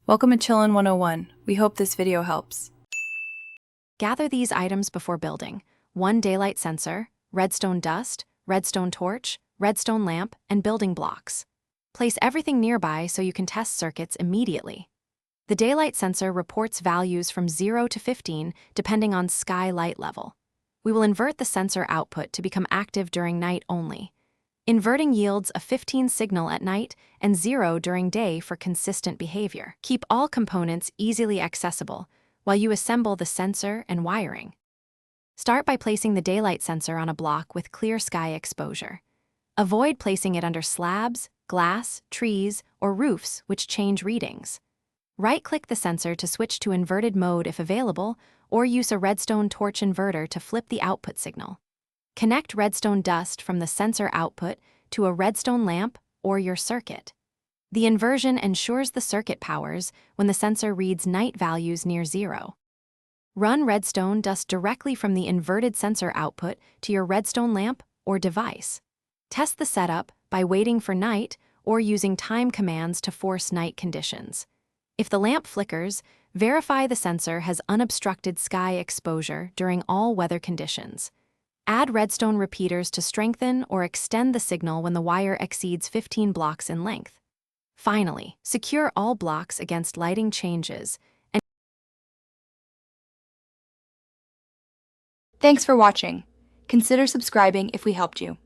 Welcome to Chillin' 101. We hope this video helps. Gather these items before building: 1 daylight sensor, redstone dust, redstone torch, redstone lamp, and building blocks. Place everything nearby so you can test circuits immediately. The daylight sensor reports values from 0 to 15 depending on sky light level. We will invert the sensor output to become active during night only. Inverting yields a 15 signal at night and 0 during day for consistent behavior. Keep all components easily accessible while you assemble the sensor and wiring. Start by placing the daylight sensor on a block with clear sky exposure. Avoid placing it under slabs, glass, trees, or roofs which change readings. Right-click the sensor to switch to inverted mode if available, or use a redstone torch inverter to flip the output signal. Connect redstone dust from the sensor output to a redstone lamp or your circuit. The inversion ensures the circuit powers when the sensor reads night values near 0. Run redstone dust directly from the inverted sensor output to your redstone lamp or device. Test the setup by waiting for night or using time commands to force night conditions. If the lamp flickers, verify the sensor has unobstructed sky exposure during all weather conditions. Add redstone repeaters to strengthen or extend the signal when the wire exceeds 15 blocks in length. Finally, secure all blocks against lighting changes. Thanks for watching. Consider subscribing if we helped you.